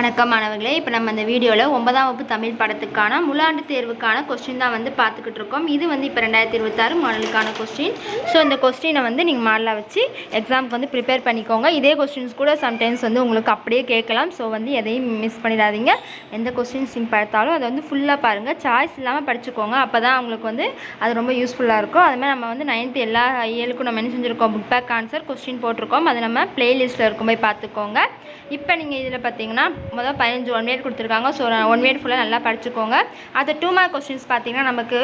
வணக்கம் மாணவர்களே. இப்போ நம்ம இந்த வீடியோவில் 9ஆம் வகுப்பு தமிழ் பாடத்துக்கான முழாண்டு தேர்வுக்கான கொஸ்டின் தான் பார்த்துக்கிட்டு இருக்கோம். இது இப்போ 2026 மாடலுக்கான கொஸ்டின். ஸோ இந்த கொஸ்டினை நீங்கள் மாடலாக வச்சு எக்ஸாமுக்கு ப்ரிப்பேர் பண்ணிக்கோங்க. இதே கொஸ்டின்ஸ் கூட சம்டைம்ஸ் உங்களுக்கு அப்படியே கேட்கலாம். ஸோ எதையும் மிஸ் பண்ணிடாதீங்க. எந்த கொஸ்டின்ஸ் நீங்கள் பார்த்தாலும் அதை ஃபுல்லாக பாருங்கள். சாய்ஸ் இல்லாமல் படிச்சுக்கோங்க. அப்போ தான் உங்களுக்கு அது ரொம்ப யூஸ்ஃபுல்லாக இருக்கும். அதுமாதிரி நம்ம 9th எல்லா இயலுக்கும் நம்ம என்ன செஞ்சுருக்கோம், புக் பேக் ஆன்சர் கொஸ்டின் போட்டிருக்கோம். அதை நம்ம பிளேலிஸ்ட்டில் இருக்கும் போய் பார்த்துக்கோங்க. இப்போ நீங்கள் இதில் பார்த்தீங்கன்னா முதல் 15 1 வேர்ட் கொடுத்துருக்காங்க. ஸோ 1 வேர்ட் ஃபுல்லாக நல்லா படிச்சுக்கோங்க. அது 2 மார்க் கொஸ்டின்ஸ் பார்த்தீங்கன்னா நமக்கு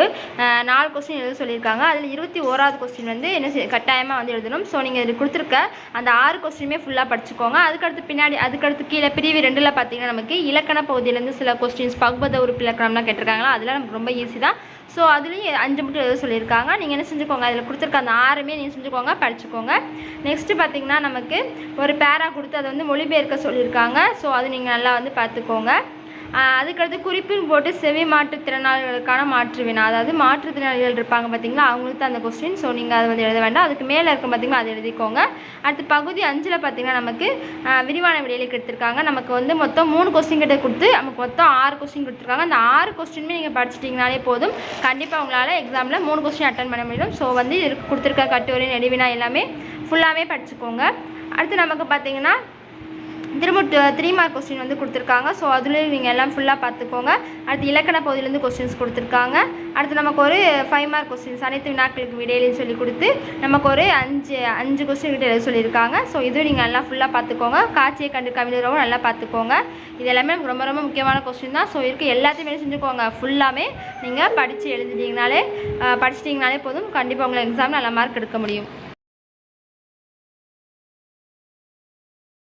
4 கொஸ்டின் எழுத சொல்லியிருக்காங்க. அதில் 21வது கொஸ்டின் என்ன கட்டாயமாக எழுதணும். ஸோ நீங்கள் இதில் கொடுத்துருக்க அந்த 6 கொஸ்டினுமே ஃபுல்லாக படிச்சுக்கோங்க. அதுக்கடுத்து கீழே பிரிவு 2ல் பார்த்தீங்கன்னா நமக்கு இலக்கண பகுதியிலேருந்து சில கொஸ்டின்ஸ் பகுபத உறுப்பு இலக்கணம்லாம் கேட்டிருக்காங்களா, அதெல்லாம் நமக்கு ரொம்ப ஈஸி தான். ஸோ அதுலேயும் 5 மட்டும் எழுத சொல்லியிருக்காங்க. நீங்கள் என்ன செஞ்சுக்கோங்க, அதில் கொடுத்துருக்க அந்த 6மே நீங்கள் செஞ்சுக்கோங்க, படிச்சுக்கோங்க. நெக்ஸ்ட்டு பார்த்தீங்கன்னா நமக்கு ஒரு பேரா கொடுத்து அதை மொழிபெயர்க்க சொல்லியிருக்காங்க. ஸோ அது நீங்கள் நல்லா பார்த்துக்கோங்க. அதுக்கடுத்து குறிப்பின் போட்டு செவி மாற்றுத்திறனாளிகளுக்கான மாற்று வினா, அதாவது மாற்றுத்திறனாளிகள் இருப்பாங்க பார்த்தீங்களா, அவங்களுக்கு தான் அந்த கொஸ்டின். ஸோ நீங்கள் அதை எழுத வேண்டாம். அதுக்கு மேலே இருக்க பார்த்தீங்கன்னா அதை எழுதிக்கோங்க. அடுத்து பகுதி 5ல் பார்த்தீங்கன்னா நமக்கு விரிவான விடையிலுக்கு எடுத்திருக்காங்க. நமக்கு மொத்தம் 3 கொஸ்டின் கிட்ட கொடுத்து நமக்கு மொத்தம் 6 கொஸ்டின் கொடுத்துருக்காங்க. அந்த 6 கொஸ்டினுமே நீங்கள் படிச்சிட்டிங்கனாலே போதும். கண்டிப்பாக உங்களால் எக்ஸாமில் 3 கொஸ்டின் அட்டன் பண்ண முடியும். ஸோ கொடுத்துருக்க கட்டுரை நெடுவினா எல்லாமே ஃபுல்லாகவே படிச்சுக்கோங்க. அடுத்து நமக்கு பார்த்தீங்கன்னா திரும்ப 3 மார்க் கொஸ்டின் கொடுத்துருக்காங்க. ஸோ அதுலேயும் நீங்கள் எல்லாம் ஃபுல்லாக பார்த்துக்கோங்க. அடுத்து இலக்கண பகுதியிலேருந்து கொஸ்டின்ஸ் கொடுத்துருக்காங்க. அடுத்து நமக்கு ஒரு 5 மார்க் கொஸ்டின்ஸ் அனைத்து வினாக்களுக்கு விடையிலையும் சொல்லி கொடுத்து நமக்கு ஒரு 5 கொஸ்டின் கிட்ட எழுத சொல்லியிருக்காங்க. ஸோ இதுவும் நீங்கள் எல்லாம் ஃபுல்லாக பார்த்துக்கோங்க. காட்சியை கண்டு கவிதையும் நல்லா பார்த்துக்கோங்க. இது எல்லாமே நமக்கு ரொம்ப ரொம்ப முக்கியமான கொஸ்டின் தான். ஸோ எல்லாத்தையுமே செஞ்சுக்கோங்க. ஃபுல்லாமே நீங்கள் படித்து எழுதிட்டீங்கனாலே போதும். கண்டிப்பாக உங்களை எக்ஸாம் நல்ல மார்க் எடுக்க முடியும்.